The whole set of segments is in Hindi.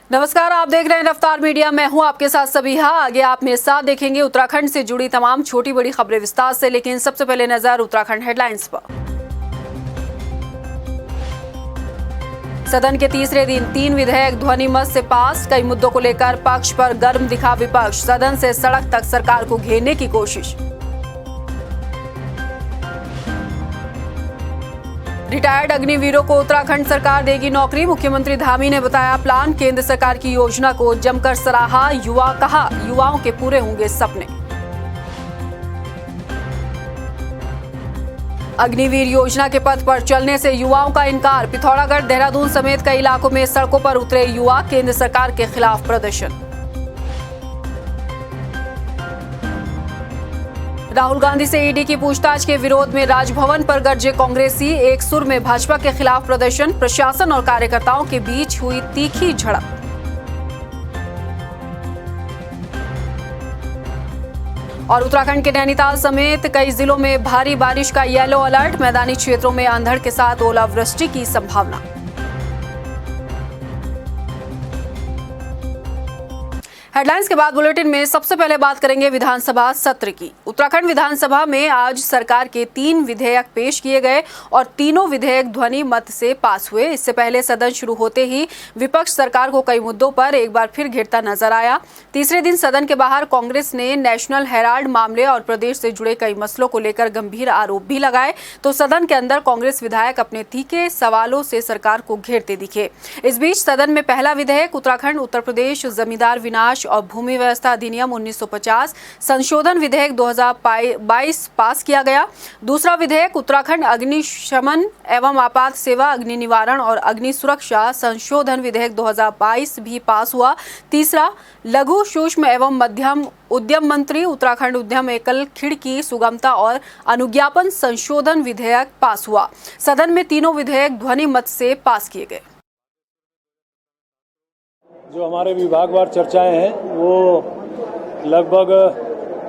नमस्कार, आप देख रहे हैं रफ्तार मीडिया। मैं हूं आपके साथ सबिहा। आगे आप मेरे साथ देखेंगे उत्तराखंड से जुड़ी तमाम छोटी बड़ी खबरें विस्तार से, लेकिन सबसे पहले नजर उत्तराखंड हेडलाइंस पर। सदन के तीसरे दिन 3 विधेयक ध्वनिमत से पास। कई मुद्दों को लेकर पक्ष पर गर्म दिखा विपक्ष। सदन से सड़क तक सरकार को घेरने की कोशिश। रिटायर्ड अग्निवीरों को उत्तराखंड सरकार देगी नौकरी। मुख्यमंत्री धामी ने बताया प्लान। केंद्र सरकार की योजना को जमकर सराहा। युवाओं के पूरे होंगे सपने। अग्निवीर योजना के पथ पर चलने से युवाओं का इनकार। पिथौरागढ़, देहरादून समेत कई इलाकों में सड़कों पर उतरे युवा। केंद्र सरकार के खिलाफ प्रदर्शन। राहुल गांधी से ईडी की पूछताछ के विरोध में राजभवन पर गरजे कांग्रेसी। एक सुर में भाजपा के खिलाफ प्रदर्शन। प्रशासन और कार्यकर्ताओं के बीच हुई तीखी झड़प। और उत्तराखंड के नैनीताल समेत कई जिलों में भारी बारिश का येलो अलर्ट। मैदानी क्षेत्रों में अंधड़ के साथ ओलावृष्टि की संभावना। हेडलाइंस के बाद बुलेटिन में सबसे पहले बात करेंगे विधानसभा सत्र की। उत्तराखंड विधानसभा में आज सरकार के 3 विधेयक पेश किए गए और तीनों विधेयक ध्वनि मत से पास हुए। इससे पहले सदन शुरू होते ही विपक्ष सरकार को कई मुद्दों पर एक बार फिर घेरता नजर आया। तीसरे दिन सदन के बाहर कांग्रेस ने नेशनल हेराल्ड मामले और प्रदेश से जुड़े कई मसलों को लेकर गंभीर आरोप भी लगाए, तो सदन के अंदर कांग्रेस विधायक अपने तीखे सवालों से सरकार को घेरते दिखे। इस बीच सदन में पहला विधेयक उत्तराखंड उत्तर प्रदेश जमींदार विनाश और भूमि व्यवस्था अधिनियम 1950 संशोधन विधेयक 2022 पास किया गया। दूसरा विधेयक उत्तराखंड अग्निशमन एवं आपात सेवा, अग्नि निवारण और अग्नि सुरक्षा संशोधन विधेयक 2022 भी पास हुआ। तीसरा लघु सूक्ष्म एवं मध्यम उद्यम मंत्री उत्तराखंड उद्यम एकल खिड़की सुगमता और अनुज्ञापन संशोधन विधेयक पास हुआ। सदन में तीनों विधेयक ध्वनि मत से पास किए गए। जो हमारे विभागवार चर्चाएं हैं वो लगभग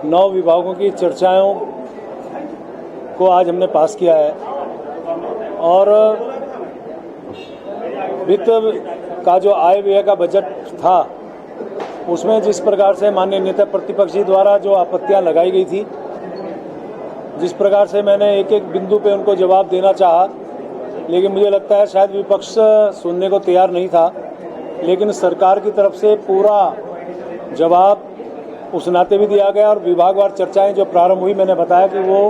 9 विभागों की चर्चाओं को आज हमने पास किया है। और वित्त का जो आय व्यय का बजट था उसमें जिस प्रकार से माननीय नेता प्रतिपक्षी द्वारा जो आपत्तियां लगाई गई थी, जिस प्रकार से मैंने एक एक बिंदु पे उनको जवाब देना चाहा, लेकिन मुझे लगता है शायद विपक्ष सुनने को तैयार नहीं था। लेकिन सरकार की तरफ से पूरा जवाब उस नाते भी दिया गया और विभागवार चर्चाएं जो प्रारंभ हुई, मैंने बताया कि वो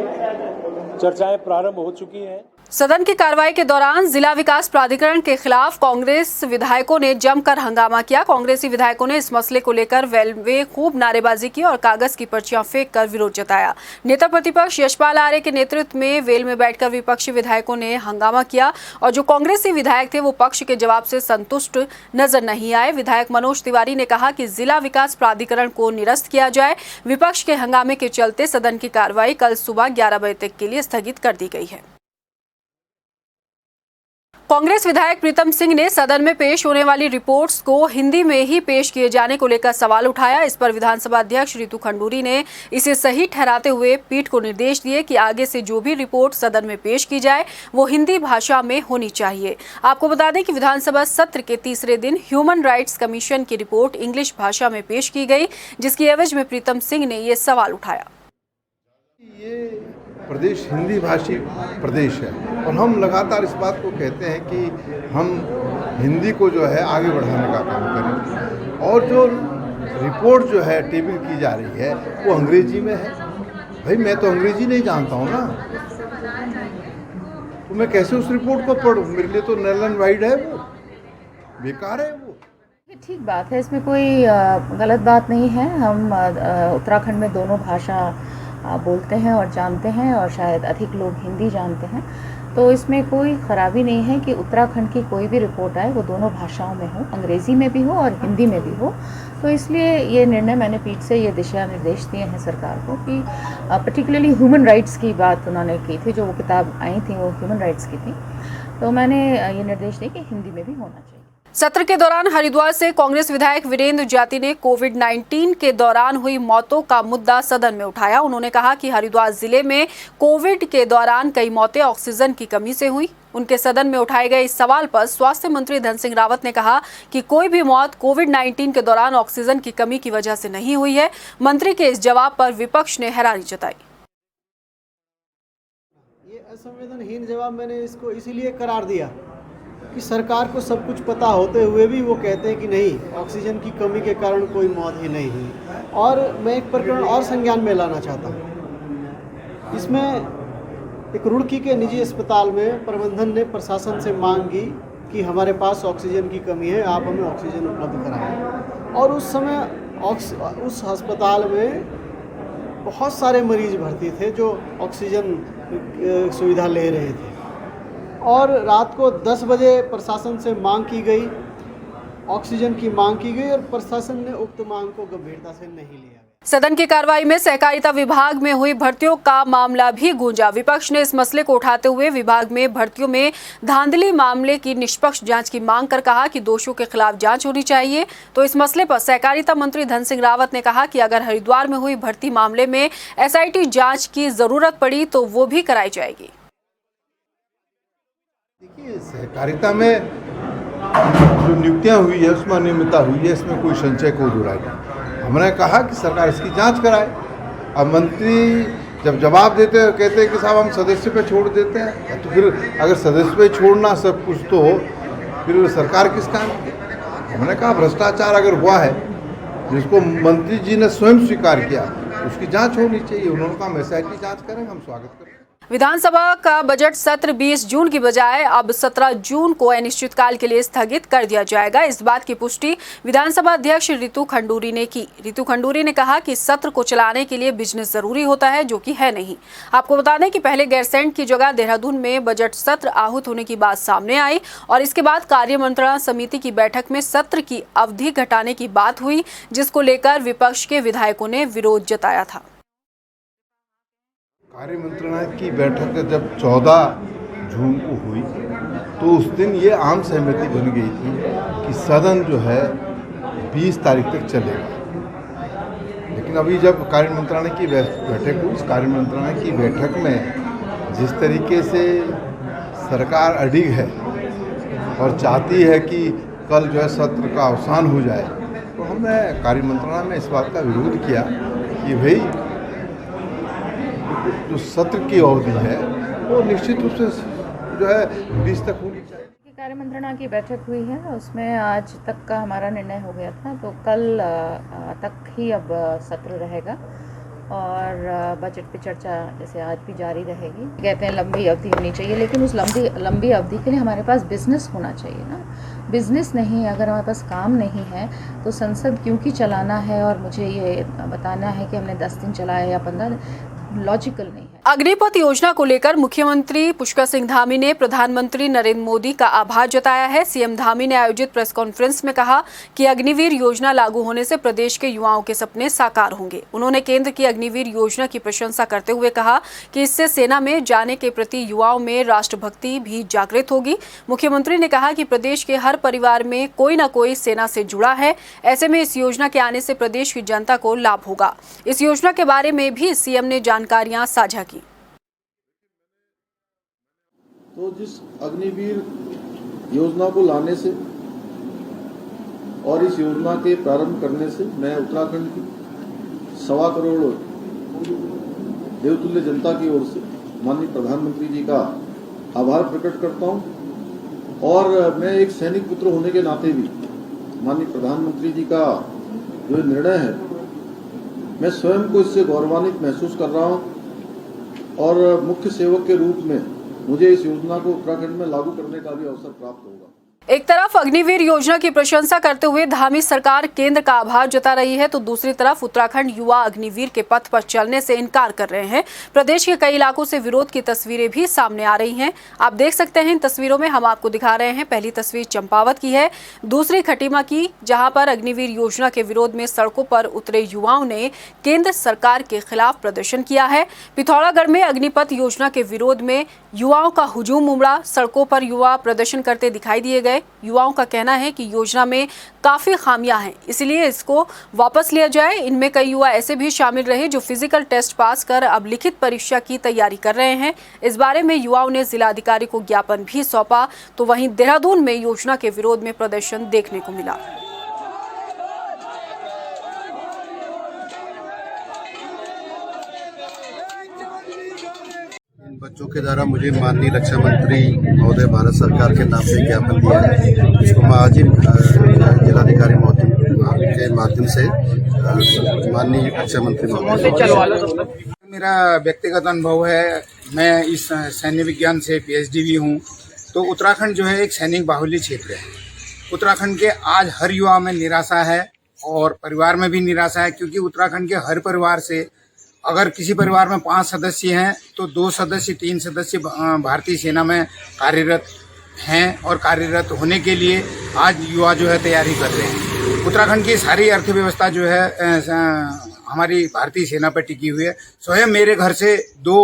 चर्चाएं प्रारंभ हो चुकी हैं। सदन की कार्रवाई के दौरान जिला विकास प्राधिकरण के खिलाफ कांग्रेस विधायकों ने जमकर हंगामा किया। कांग्रेसी विधायकों ने इस मसले को लेकर वेल में खूब नारेबाजी की और कागज की पर्चियां फेंक कर विरोध जताया। नेता प्रतिपक्ष यशपाल आर्य के नेतृत्व में वेल में बैठकर विपक्षी विधायकों ने हंगामा किया और जो कांग्रेसी विधायक थे वो पक्ष के जवाब से संतुष्ट नजर नहीं आए। विधायक मनोज तिवारी ने कहा कि जिला विकास प्राधिकरण को निरस्त किया जाए। विपक्ष के हंगामे के चलते सदन की कार्रवाई कल सुबह 11 बजे तक के लिए स्थगित कर दी गई है। कांग्रेस विधायक प्रीतम सिंह ने सदन में पेश होने वाली रिपोर्ट्स को हिंदी में ही पेश किए जाने को लेकर सवाल उठाया। इस पर विधानसभा अध्यक्ष रितु खंडूरी ने इसे सही ठहराते हुए पीठ को निर्देश दिए कि आगे से जो भी रिपोर्ट सदन में पेश की जाए वो हिंदी भाषा में होनी चाहिए। आपको बता दें कि विधानसभा सत्र के तीसरे दिन ह्यूमन राइट्स कमीशन की रिपोर्ट इंग्लिश भाषा में पेश की गई, जिसकी एवज में प्रीतम सिंह ने ये सवाल उठाया। ये प्रदेश हिंदी भाषी प्रदेश है और हम लगातार इस बात को कहते हैं कि हम हिंदी को जो है आगे बढ़ाने का काम करें, और जो रिपोर्ट जो है टेबल की जा रही है वो अंग्रेजी में है। भाई मैं तो अंग्रेजी नहीं जानता हूँ ना, तो मैं कैसे उस रिपोर्ट को पढ़ूँ? मेरे लिए तो नल एंड वाइड है, वो बेकार है। वो ठीक बात है, इसमें कोई गलत बात नहीं है। हम उत्तराखंड में दोनों भाषा बोलते हैं और जानते हैं, और शायद अधिक लोग हिंदी जानते हैं, तो इसमें कोई ख़राबी नहीं है कि उत्तराखंड की कोई भी रिपोर्ट आए वो दोनों भाषाओं में हो, अंग्रेज़ी में भी हो और हिंदी में भी हो। तो इसलिए ये निर्णय मैंने पीठ से ये दिशा निर्देश दिए हैं सरकार को कि पर्टिकुलरली ह्यूमन राइट्स की बात उन्होंने की थी, जो वो किताब आई थी वो ह्यूमन राइट्स की थी, तो मैंने ये निर्देश दिए कि हिंदी में भी होना चाहिए। सत्र के दौरान हरिद्वार से कांग्रेस विधायक वीरेंद्र जाति ने कोविड-19 के दौरान हुई मौतों का मुद्दा सदन में उठाया। उन्होंने कहा कि हरिद्वार जिले में कोविड के दौरान कई मौतें ऑक्सीजन की कमी से हुई। उनके सदन में उठाए गए इस सवाल पर स्वास्थ्य मंत्री धन सिंह रावत ने कहा कि कोई भी मौत कोविड-19 के दौरान ऑक्सीजन की कमी की वजह से नहीं हुई है। मंत्री के इस जवाब पर विपक्ष ने हैरानी जताई। ये असंवेदनहीन जवाब मैंने इसको इसीलिए करार दिया कि सरकार को सब कुछ पता होते हुए भी वो कहते हैं कि नहीं, ऑक्सीजन की कमी के कारण कोई मौत ही नहीं हुई। और मैं एक प्रकरण और संज्ञान में लाना चाहता हूँ। इसमें एक रुड़की के निजी अस्पताल में प्रबंधन ने प्रशासन से मांग की कि हमारे पास ऑक्सीजन की कमी है, आप हमें ऑक्सीजन उपलब्ध कराएं। और उस समय उस अस्पताल में बहुत सारे मरीज भर्ती थे जो ऑक्सीजन सुविधा ले रहे थे। और रात को 10 बजे प्रशासन से मांग की गई, ऑक्सीजन की मांग की गई और प्रशासन ने उक्त मांग को गंभीरता से नहीं लिया। सदन की कार्रवाई में सहकारिता विभाग में हुई भर्तियों का मामला भी गूंजा। विपक्ष ने इस मसले को उठाते हुए विभाग में भर्तियों में धांधली मामले की निष्पक्ष जांच की मांग कर कहा कि दोषियों के खिलाफ जांच होनी चाहिए। तो इस मसले पर सहकारिता मंत्री धन सिंह रावत ने कहा कि अगर हरिद्वार में हुई भर्ती मामले में SIT जांच की जरूरत पड़ी तो वो भी कराई जाएगी। देखिए, सहकारिता में जो नियुक्तियां हुई है उसमें अनियमितता हुई है, इसमें कोई संशय को दूर नहीं। हमने कहा कि सरकार इसकी जांच कराए। अब मंत्री जब जवाब देते हैं कहते हैं कि साहब हम सदस्य पे छोड़ देते हैं, तो फिर अगर सदस्य पे छोड़ना सब कुछ तो फिर सरकार किस काम की? हमने कहा भ्रष्टाचार अगर हुआ है जिसको मंत्री जी ने स्वयं स्वीकार किया उसकी जांच होनी चाहिए। उन्होंने कहा हम SIT जांच करेंगे, हम स्वागत करेंगे। विधानसभा का बजट सत्र 20 जून की बजाय अब 17 जून को अनिश्चितकाल के लिए स्थगित कर दिया जाएगा। इस बात की पुष्टि विधानसभा अध्यक्ष रितु खंडूरी ने की। रितु खंडूरी ने कहा कि सत्र को चलाने के लिए बिजनेस जरूरी होता है, जो कि है नहीं। आपको बता दें कि पहले गैरसैंण की जगह देहरादून में बजट सत्र आहूत होने की बात सामने आई और इसके बाद कार्य मंत्रणा समिति की बैठक में सत्र की अवधि घटाने की बात हुई, जिसको लेकर विपक्ष के विधायकों ने विरोध जताया था। कार्य मंत्रणा की बैठक जब 14 जून को हुई तो उस दिन ये आम सहमति बन गई थी कि सदन जो है 20 तारीख तक चलेगा। लेकिन अभी जब कार्य मंत्रणा की बैठक हुई, उस कार्य मंत्रणा की बैठक में जिस तरीके से सरकार अडिग है और चाहती है कि कल जो है सत्र का अवसान हो जाए, तो हमने कार्य मंत्रणा में इस बात का विरोध किया कि भाई जो सत्र की अवधि है वो निश्चित रूप से जो है 20 तक होनी चाहिए। कार्य मंत्रणा की बैठक हुई है, उसमें आज तक का हमारा निर्णय हो गया था, तो कल तक ही अब सत्र रहेगा और बजट पे चर्चा जैसे आज भी जारी रहेगी। कहते हैं लंबी अवधि होनी चाहिए, लेकिन उस लंबी अवधि के लिए हमारे पास बिजनेस होना चाहिए ना। बिजनेस नहीं, अगर हमारे पास काम नहीं है तो संसद क्यों की चलाना है और मुझे ये बताना है कि हमने 10 दिन चलाया या 15 दिन, लॉजिकल नहीं है। अग्निपथ योजना को लेकर मुख्यमंत्री पुष्कर सिंह धामी ने प्रधानमंत्री नरेंद्र मोदी का आभार जताया है। सीएम धामी ने आयोजित प्रेस कॉन्फ्रेंस में कहा कि अग्निवीर योजना लागू होने से प्रदेश के युवाओं के सपने साकार होंगे। उन्होंने केंद्र की अग्निवीर योजना की प्रशंसा करते हुए कहा कि इससे सेना में जाने के प्रति युवाओं में राष्ट्रभक्ति भी जागृत होगी। मुख्यमंत्री ने कहा कि प्रदेश के हर परिवार में कोई न कोई सेना से जुड़ा है, ऐसे में इस योजना के आने से प्रदेश की जनता को लाभ होगा। इस योजना के बारे में भी सीएम ने जानकारियां साझा की। तो जिस अग्निवीर योजना को लाने से और इस योजना के प्रारंभ करने से मैं उत्तराखंड की 1.25 करोड़ देवतुल्य जनता की ओर से माननीय प्रधानमंत्री जी का आभार प्रकट करता हूं और मैं एक सैनिक पुत्र होने के नाते भी माननीय प्रधानमंत्री जी का जो निर्णय है, मैं स्वयं को इससे गौरवान्वित महसूस कर रहा हूं और मुख्य सेवक के रूप में मुझे इस योजना को उत्तराखंड में लागू करने का भी अवसर प्राप्त होगा। एक तरफ अग्निवीर योजना की प्रशंसा करते हुए धामी सरकार केंद्र का आभार जता रही है, तो दूसरी तरफ उत्तराखंड युवा अग्निवीर के पथ पर चलने से इनकार कर रहे हैं। प्रदेश के कई इलाकों से विरोध की तस्वीरें भी सामने आ रही हैं। आप देख सकते हैं इन तस्वीरों में हम आपको दिखा रहे हैं। पहली तस्वीर चंपावत की है, दूसरी खटीमा की, जहां पर अग्निवीर योजना के विरोध में सड़कों पर उतरे युवाओं ने केंद्र सरकार के खिलाफ प्रदर्शन किया है। पिथौरागढ़ में अग्निपथ योजना के विरोध में युवाओं का हुजूम उमड़ा। सड़कों पर युवा प्रदर्शन करते दिखाई दिए गए। है। युवाओं का कहना है कि योजना में काफी खामियां हैं, इसलिए इसको वापस लिया जाए। इनमें कई युवा ऐसे भी शामिल रहे जो फिजिकल टेस्ट पास कर अब लिखित परीक्षा की तैयारी कर रहे हैं। इस बारे में युवाओं ने जिलाधिकारी को ज्ञापन भी सौंपा। तो वहीं देहरादून में योजना के विरोध में प्रदर्शन देखने को मिला। बच्चों के द्वारा मुझे माननीय रक्षा मंत्री महोदय भारत सरकार के नाम से ज्ञापन दिया है, जिसको मैं आज ही जिलाधिकारी महोदय के माध्यम से माननीय रक्षा मंत्री महोदय। मेरा व्यक्तिगत अनुभव है, मैं इस सैन्य विज्ञान से PhD भी हूँ। तो उत्तराखंड जो है एक सैनिक बाहुल्य क्षेत्र है। उत्तराखंड के आज हर युवा में निराशा है और परिवार में भी निराशा है, क्योंकि उत्तराखंड के हर परिवार से अगर किसी परिवार में 5 सदस्य हैं तो 2 सदस्य 3 सदस्य भारतीय सेना में कार्यरत हैं और कार्यरत होने के लिए आज युवा जो है तैयारी कर रहे हैं। उत्तराखंड की सारी अर्थव्यवस्था जो है हमारी भारतीय सेना पर टिकी हुई है। स्वयं मेरे घर से 2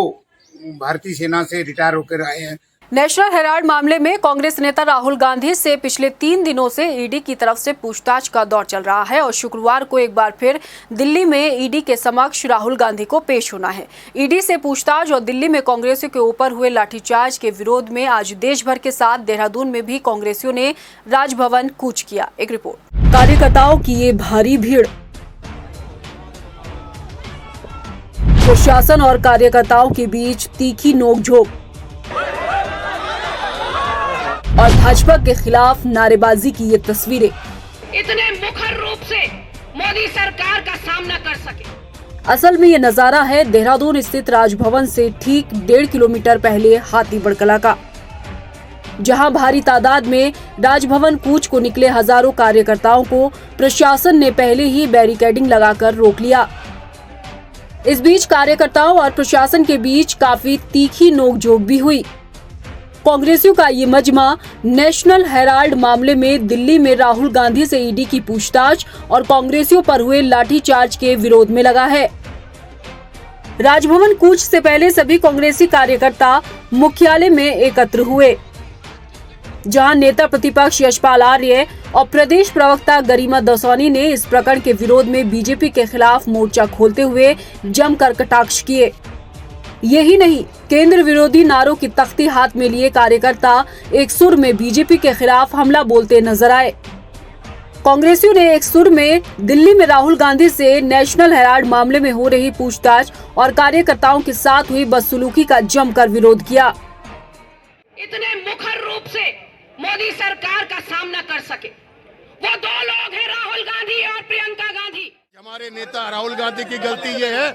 भारतीय सेना से रिटायर होकर आए हैं। नेशनल हेराल्ड मामले में कांग्रेस नेता राहुल गांधी से पिछले 3 दिनों से ईडी की तरफ से पूछताछ का दौर चल रहा है और शुक्रवार को एक बार फिर दिल्ली में ईडी के समक्ष राहुल गांधी को पेश होना है। ईडी से पूछताछ और दिल्ली में कांग्रेसियों के ऊपर हुए लाठीचार्ज के विरोध में आज देश भर के साथ देहरादून में भी कांग्रेसियों ने राजभवन कूच किया। एक रिपोर्ट। कार्यकर्ताओं की ये भारी भीड़, प्रशासन और कार्यकर्ताओं के बीच तीखी नोकझोंक और भाजपा के खिलाफ नारेबाजी की ये तस्वीरें इतने मुखर रूप से मोदी सरकार का सामना कर सके। असल में ये नजारा है देहरादून स्थित राजभवन से ठीक 1.5 किलोमीटर पहले हाथीबड़ कला का, जहां भारी तादाद में राजभवन कूच को निकले हजारों कार्यकर्ताओं को प्रशासन ने पहले ही बैरिकेडिंग लगाकर रोक लिया। इस बीच कार्यकर्ताओं और प्रशासन के बीच काफी तीखी नोकझोंक भी हुई। कांग्रेसियों का ये मजमा नेशनल हेराल्ड मामले में दिल्ली में राहुल गांधी से ईडी की पूछताछ और कांग्रेसियों पर हुए लाठीचार्ज के विरोध में लगा है। राजभवन कूच से पहले सभी कांग्रेसी कार्यकर्ता मुख्यालय में एकत्र हुए, जहां नेता प्रतिपक्ष यशपाल आर्य और प्रदेश प्रवक्ता गरिमा दसौनी ने इस प्रकरण के विरोध में बीजेपी के खिलाफ मोर्चा खोलते हुए जमकर कटाक्ष किए। यही नहीं, केंद्र विरोधी नारों की तख्ती हाथ में लिए कार्यकर्ता एक सुर में बीजेपी के खिलाफ हमला बोलते नजर आए। कांग्रेसियों ने एक सुर में दिल्ली में राहुल गांधी से नेशनल हेराल्ड मामले में हो रही पूछताछ और कार्यकर्ताओं के साथ हुई बदसलूकी का जमकर विरोध किया। इतने मुखर रूप से मोदी सरकार का सामना कर सके, वो 2 लोग हैं, राहुल गांधी और प्रियंका गांधी। हमारे नेता राहुल गांधी की गलती ये है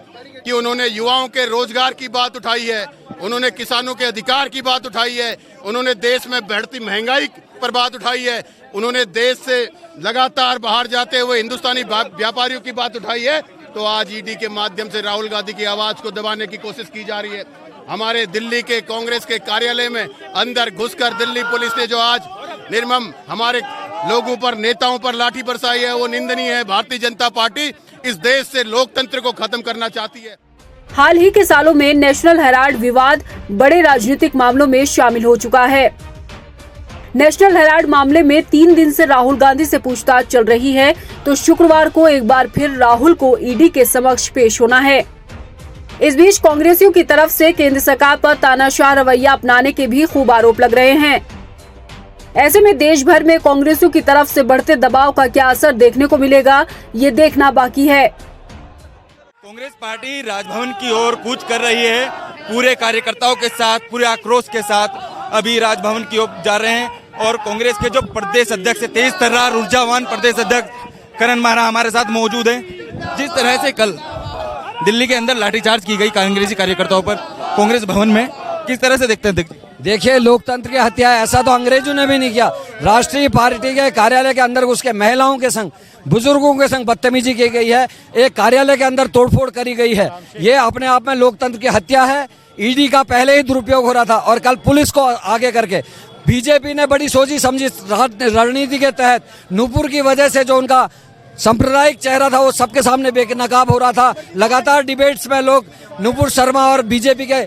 कि उन्होंने युवाओं के रोजगार की बात उठाई है, उन्होंने किसानों के अधिकार की बात उठाई है, उन्होंने देश में बढ़ती महंगाई पर बात उठाई है, उन्होंने देश से लगातार बाहर जाते हुए हिंदुस्तानी व्यापारियों की बात उठाई है। तो आज ईडी के माध्यम से राहुल गांधी की आवाज को दबाने की कोशिश की जा रही है। हमारे दिल्ली के कांग्रेस के कार्यालय में अंदर घुसकर दिल्ली पुलिस ने जो आज निर्मम हमारे लोगों पर, नेताओं पर लाठी बरसाई है, वो निंदनीय है। भारतीय जनता पार्टी इस देश से लोकतंत्र को खत्म करना चाहती है। हाल ही के सालों में नेशनल हेराल्ड विवाद बड़े राजनीतिक मामलों में शामिल हो चुका है। नेशनल हेराल्ड मामले में 3 दिन से राहुल गांधी से पूछताछ चल रही है, तो शुक्रवार को एक बार फिर राहुल को ईडी के समक्ष पेश होना है। इस बीच कांग्रेसियों की तरफ से केंद्र सरकार पर तानाशाह रवैया अपनाने के भी खूब आरोप लग रहे हैं। ऐसे में देश भर में कांग्रेसियों की तरफ से बढ़ते दबाव का क्या असर देखने को मिलेगा, ये देखना बाकी है। कांग्रेस पार्टी राजभवन की ओर कूच कर रही है, पूरे कार्यकर्ताओं के साथ, पूरे आक्रोश के साथ अभी राजभवन की ओर जा रहे हैं। और कांग्रेस के जो प्रदेश अध्यक्ष, तेज तर्रार ऊर्जावान प्रदेश अध्यक्ष करण मारा हमारे साथ मौजूद हैं। जिस तरह से कल दिल्ली के अंदर लाठीचार्ज की गई कांग्रेसी कार्यकर्ताओं पर कांग्रेस भवन में, किस तरह से देखते हैं? देखिए, लोकतंत्र की हत्या है, ऐसा तो अंग्रेजों ने भी नहीं किया। राष्ट्रीय पार्टी के कार्यालय के अंदर घुस के महिलाओं के संग, बुजुर्गों के संग बदतमीजी की गई है, एक कार्यालय के अंदर तोड़फोड़ करी गई है। ये अपने आप में लोकतंत्र की हत्या है। ईडी का पहले ही दुरुपयोग हो रहा था और कल पुलिस को आगे करके बीजेपी ने बड़ी सोची समझी रणनीति के तहत नूपुर की वजह से जो उनका सांप्रदायिक चेहरा था वो सबके सामने बेनकाब हो रहा था। लगातार डिबेट्स में लोग नूपुर शर्मा और बीजेपी के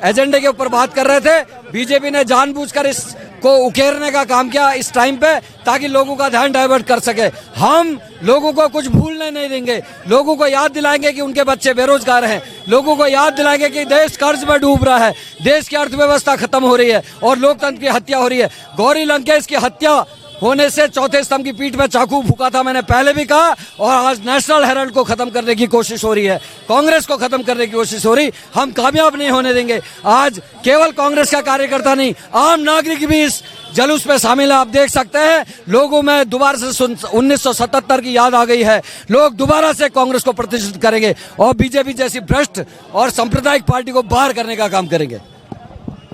एजेंडे के ऊपर बात कर रहे थे। बीजेपी ने जानबूझकर इस को उकेरने का काम किया इस टाइम पे, ताकि लोगों का ध्यान डाइवर्ट कर सके। हम लोगों को कुछ भूलने नहीं देंगे, लोगों को याद दिलाएंगे कि उनके बच्चे बेरोजगार हैं, लोगों को याद दिलाएंगे कि देश कर्ज में डूब रहा है, देश की अर्थव्यवस्था खत्म हो रही है और लोकतंत्र की हत्या हो रही है। गौरी लंकेश की हत्या होने से चौथे स्तंभ की पीठ में चाकू फूका था, मैंने पहले भी कहा, और आज नेशनल हेराल्ड को खत्म करने की कोशिश हो रही है, कांग्रेस को खत्म करने की कोशिश हो रही। हम कामयाब नहीं होने देंगे। आज केवल कांग्रेस का कार्यकर्ता नहीं, आम नागरिक भी इस जलूस में शामिल है। आप देख सकते हैं लोगों में दोबारा से 1977 की याद आ गई है। लोग दोबारा से कांग्रेस को प्रतिष्ठित करेंगे और बीजेपी जैसी भ्रष्ट और सांप्रदायिक पार्टी को बाहर करने का काम करेंगे।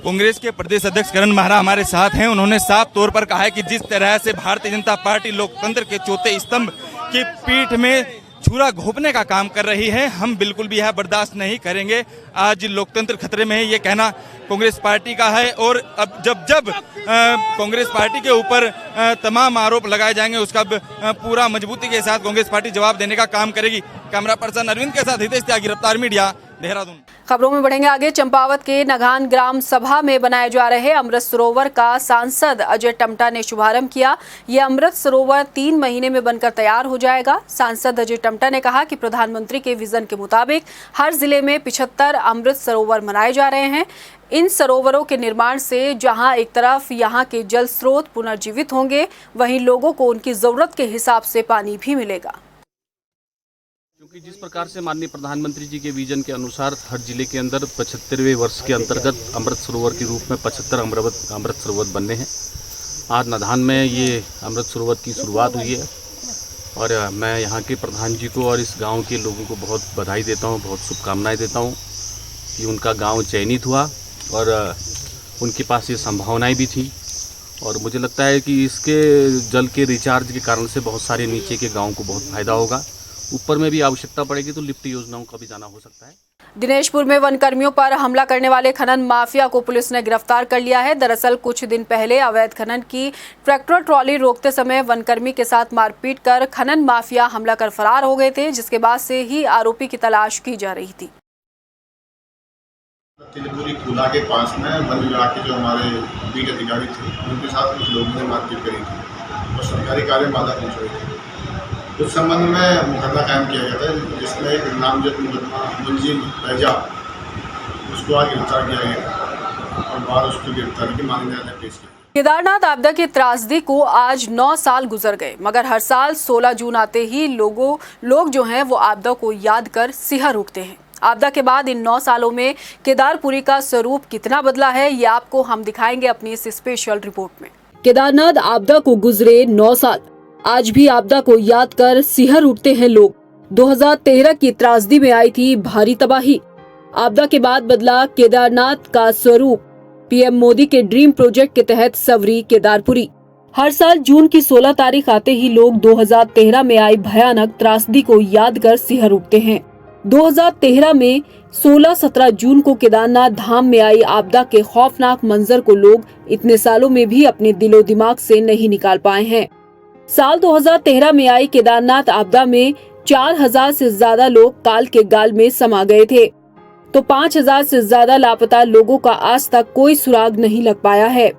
कांग्रेस के प्रदेश अध्यक्ष करण महरा हमारे साथ हैं। उन्होंने साफ तौर पर कहा है कि जिस तरह से भारतीय जनता पार्टी लोकतंत्र के चौथे स्तंभ की पीठ में छुरा घोंपने का काम कर रही है, हम बिल्कुल भी यह बर्दाश्त नहीं करेंगे। आज लोकतंत्र खतरे में है, ये कहना कांग्रेस पार्टी का है। और अब जब कांग्रेस पार्टी के ऊपर तमाम आरोप लगाए जाएंगे, उसका पूरा मजबूती के साथ कांग्रेस पार्टी जवाब देने का काम करेगी। कैमरा पर्सन अरविंद के साथ हितेश त्यागी, रफ्तार मीडिया, देहरादून। खबरों में बढ़ेंगे आगे। चंपावत के नघान ग्राम सभा में बनाए जा रहे अमृत सरोवर का सांसद अजय टमटा ने शुभारंभ किया। ये अमृत सरोवर 3 महीने में बनकर तैयार हो जाएगा। सांसद अजय टमटा ने कहा कि प्रधानमंत्री के विजन के मुताबिक हर जिले में 75 अमृत सरोवर बनाए जा रहे हैं। इन सरोवरों के निर्माण से जहां एक तरफ यहां के जल स्रोत पुनर्जीवित होंगे, वहीं लोगों को उनकी जरूरत के हिसाब से पानी भी मिलेगा। क्योंकि जिस प्रकार से माननीय प्रधानमंत्री जी के विजन के अनुसार हर जिले के अंदर 75वें वर्ष के अंतर्गत अमृत सरोवर के रूप में 75 अमृत सरोवर बनने हैं। आज नधान में ये अमृत सरोवर की शुरुआत हुई है और मैं यहाँ के प्रधान जी को और इस गांव के लोगों को बहुत बधाई देता हूँ, बहुत शुभकामनाएं देता हूँ कि उनका गांव चयनित हुआ और उनके पास ये संभावनाएं भी थी। और मुझे लगता है कि इसके जल के रिचार्ज के कारण से बहुत सारे नीचे के गाँव को बहुत फायदा होगा। ऊपर में भी आवश्यकता पड़ेगी तो लिफ्ट योजनाओं का भी जाना हो सकता है। दिनेशपुर में वन कर्मियों पर हमला करने वाले खनन माफिया को पुलिस ने गिरफ्तार कर लिया है। दरअसल कुछ दिन पहले अवैध खनन की ट्रैक्टर ट्रॉली रोकते समय वनकर्मी के साथ मारपीट कर खनन माफिया हमला कर फरार हो गए थे, जिसके बाद से ही आरोपी की तलाश की जा रही थी। तिलपुरी खुला के पास में वन विभाग के जो हमारे बीट अधिकारी थे, उनके साथ कुछ लोगों ने मारपीट करी थी और सरकारी कार्य में बाधा पहुंच रही थी। उस संबंध में मुकदमा कायम किया गया था, जिसमें एक नामजद मुकदमा मुलजिम रजा उसको आज गिरफ्तार किया गया और बाद उसको गिरफ्तारी की मांग ने पेश की। केदारनाथ आपदा की त्रासदी को आज 9 साल गुजर गए, मगर हर साल 16 जून आते ही लोग जो हैं वो आपदा को याद कर सिहर उठते हैं। आपदा के बाद इन 9 सालों में केदारपुरी का स्वरूप कितना बदला है, ये आपको हम दिखाएंगे अपनी इस स्पेशल रिपोर्ट में। केदारनाथ आपदा को गुजरे 9 साल, आज भी आपदा को याद कर सिहर उठते हैं लोग। 2013 की त्रासदी में आई थी भारी तबाही। आपदा के बाद बदला केदारनाथ का स्वरूप। पीएम मोदी के ड्रीम प्रोजेक्ट के तहत सवरी केदारपुरी। हर साल जून की 16 तारीख आते ही लोग 2013 में आई भयानक त्रासदी को याद कर सिहर उठते हैं। 2013 में 16-17 जून को केदारनाथ धाम में आई आपदा के खौफनाक मंजर को लोग इतने सालों में भी अपने दिलो दिमाग से नहीं निकाल पाए हैं। साल 2013 में आई केदारनाथ आपदा में 4000 से ज्यादा लोग काल के गाल में समा गए थे, तो 5000 से ज्यादा लापता लोगों का आज तक कोई सुराग नहीं लग पाया है।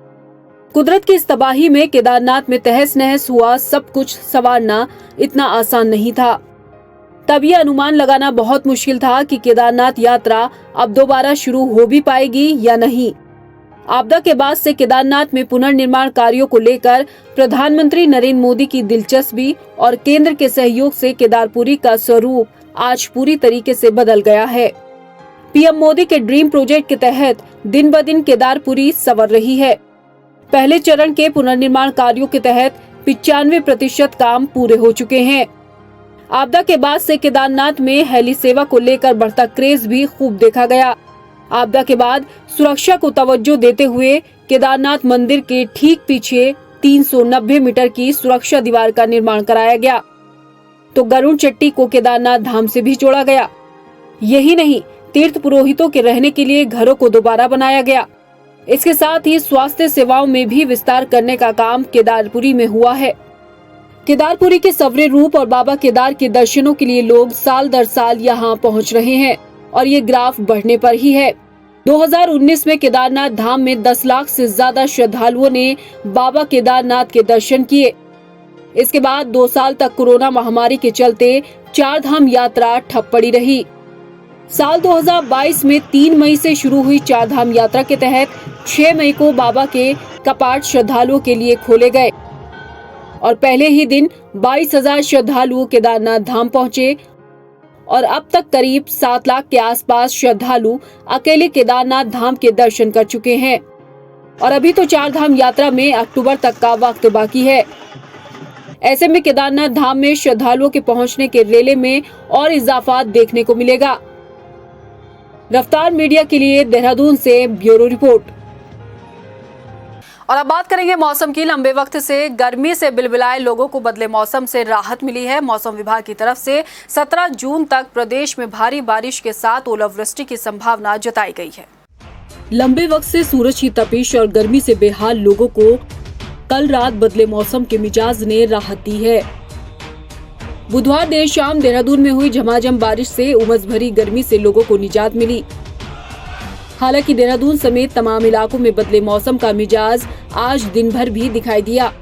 कुदरत की इस तबाही में केदारनाथ में तहस नहस हुआ सब कुछ संवारना इतना आसान नहीं था। तब ये अनुमान लगाना बहुत मुश्किल था कि केदारनाथ यात्रा अब दोबारा शुरू हो भी पाएगी या नहीं। आपदा के बाद से केदारनाथ में पुनर्निर्माण कार्यों को लेकर प्रधानमंत्री नरेंद्र मोदी की दिलचस्पी और केंद्र के सहयोग से केदारपुरी का स्वरूप आज पूरी तरीके से बदल गया है। पीएम मोदी के ड्रीम प्रोजेक्ट के तहत दिन ब दिन केदारपुरी संवर रही है। पहले चरण के पुनर्निर्माण कार्यों के तहत 95% काम पूरे हो चुके हैं। आपदा के बाद से केदारनाथ में हेली सेवा को लेकर बढ़ता क्रेज भी खूब देखा गया। आपदा के बाद सुरक्षा को तवज्जो देते हुए केदारनाथ मंदिर के ठीक पीछे 390 मीटर की सुरक्षा दीवार का निर्माण कराया गया, तो गरुड़ चट्टी को केदारनाथ धाम से भी जोड़ा गया। यही नहीं, तीर्थ पुरोहितों के रहने के लिए घरों को दोबारा बनाया गया। इसके साथ ही स्वास्थ्य सेवाओं में भी विस्तार करने का काम केदारपुरी में हुआ है। केदारपुरी के सवरे रूप और बाबा केदार के दर्शनों के लिए लोग साल दर साल यहाँ पहुँच रहे हैं और ये ग्राफ बढ़ने पर ही है। 2019 में केदारनाथ धाम में 10 लाख से ज्यादा श्रद्धालुओं ने बाबा केदारनाथ के दर्शन किए। इसके बाद 2 साल तक कोरोना महामारी के चलते चार धाम यात्रा ठप पड़ी रही। साल 2022 में 3 मई से शुरू हुई चार धाम यात्रा के तहत 6 मई को बाबा के कपाट श्रद्धालुओं के लिए खोले गए और पहले ही दिन 22,000 श्रद्धालु केदारनाथ धाम पहुंचे और अब तक करीब 7 लाख के आसपास श्रद्धालु अकेले केदारनाथ धाम के दर्शन कर चुके हैं और अभी तो चार धाम यात्रा में अक्टूबर तक का वक्त बाकी है। ऐसे में केदारनाथ धाम में श्रद्धालुओं के पहुंचने के रेले में और इजाफा देखने को मिलेगा। रफ्तार मीडिया के लिए देहरादून से ब्यूरो रिपोर्ट। और अब बात करेंगे मौसम की। लंबे वक्त से गर्मी से बिलबिलाए लोगों को बदले मौसम से राहत मिली है। मौसम विभाग की तरफ से 17 जून तक प्रदेश में भारी बारिश के साथ ओलावृष्टि की संभावना जताई गई है। लंबे वक्त से सूरज की तपिश और गर्मी से बेहाल लोगों को कल रात बदले मौसम के मिजाज ने राहत दी है। बुधवार देर शाम देहरादून में हुई झमाझम बारिश से उमस भरी गर्मी से लोगों को निजात मिली। हालांकि देहरादून समेत तमाम इलाकों में बदले मौसम का मिजाज आज दिन भर भी दिखाई दिया।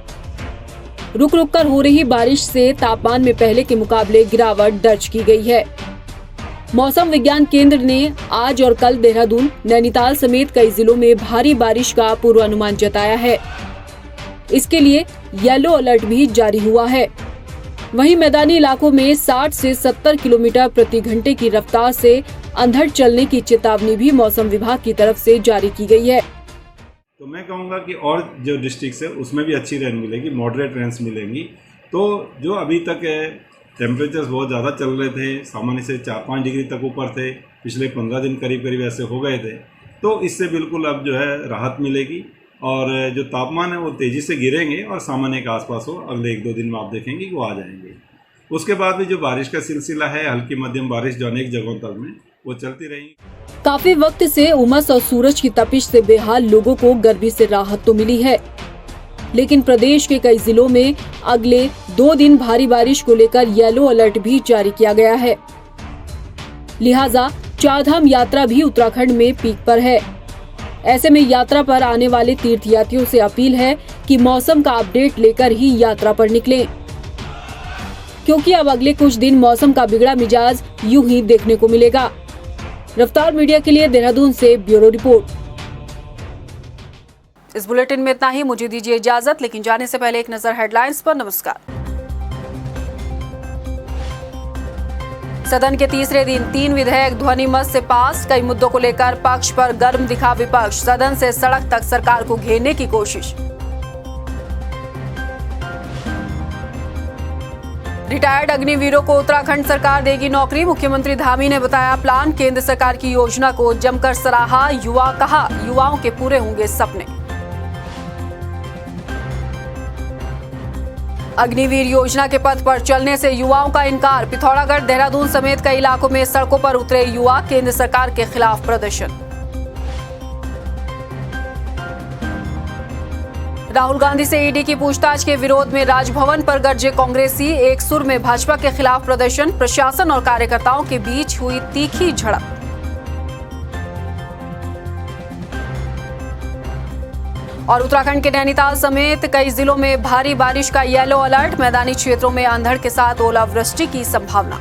रुक रुक कर हो रही बारिश से तापमान में पहले के मुकाबले गिरावट दर्ज की गई है। मौसम विज्ञान केंद्र ने आज और कल देहरादून, नैनीताल समेत कई जिलों में भारी बारिश का पूर्वानुमान जताया है। इसके लिए येलो अलर्ट भी जारी हुआ है। वहीं मैदानी इलाकों में 60 से 70 किलोमीटर प्रति घंटे की रफ्तार से अंधड़ चलने की चेतावनी भी मौसम विभाग की तरफ से जारी की गई है। तो मैं कहूँगा कि और जो डिस्ट्रिक्ट्स है उसमें भी अच्छी रेन मिलेगी, मॉडरेट रेंस मिलेंगी। तो जो अभी तक टेम्परेचर्स बहुत ज़्यादा चल रहे थे, सामान्य से 4-5 डिग्री तक ऊपर थे, पिछले 15 दिन करीब ऐसे हो गए थे, तो इससे बिल्कुल अब जो है राहत मिलेगी और जो तापमान है वो तेज़ी से गिरेंगे और सामान्य के आसपास हो अगले 1-2 दिन में आप देखेंगे कि वो आ जाएंगे। उसके बाद भी जो बारिश का सिलसिला है, हल्की मध्यम बारिश जो अनेक जगहों तक में वो चलती रहेगी। काफी वक्त से उमस और सूरज की तपिश से बेहाल लोगों को गर्मी से राहत तो मिली है, लेकिन प्रदेश के कई जिलों में अगले 2 दिन भारी बारिश को लेकर येलो अलर्ट भी जारी किया गया है। लिहाजा चारधाम यात्रा भी उत्तराखंड में पीक पर है। ऐसे में यात्रा पर आने वाले तीर्थयात्रियों से अपील है कि मौसम का अपडेट लेकर ही यात्रा पर निकलें, क्योंकि अब अगले कुछ दिन मौसम का बिगड़ा मिजाज यूं ही देखने को मिलेगा। रफ्तार मीडिया के लिए देहरादून से ब्यूरो रिपोर्ट। इस बुलेटिन में इतना ही। मुझे दीजिए इजाजत, लेकिन जाने से पहले एक नजर हेडलाइंस पर। नमस्कार। सदन के तीसरे दिन 3 विधेयक ध्वनिमत से पास। कई मुद्दों को लेकर पक्ष पर गर्म दिखा विपक्ष। सदन से सड़क तक सरकार को घेरने की कोशिश। रिटायर्ड अग्निवीरों को उत्तराखंड सरकार देगी नौकरी। मुख्यमंत्री धामी ने बताया प्लान। केंद्र सरकार की योजना को जमकर सराहा। युवाओं के पूरे होंगे सपने। अग्निवीर योजना के पथ पर चलने से युवाओं का इनकार। पिथौरागढ़, देहरादून समेत कई इलाकों में सड़कों पर उतरे युवा। केंद्र सरकार के खिलाफ प्रदर्शन। राहुल गांधी से ईडी की पूछताछ के विरोध में राजभवन पर गरजे कांग्रेसी। एक सुर में भाजपा के खिलाफ प्रदर्शन। प्रशासन और कार्यकर्ताओं के बीच हुई तीखी झड़प। और उत्तराखंड के नैनीताल समेत कई जिलों में भारी बारिश का येलो अलर्ट। मैदानी क्षेत्रों में अंधड़ के साथ ओलावृष्टि की संभावना।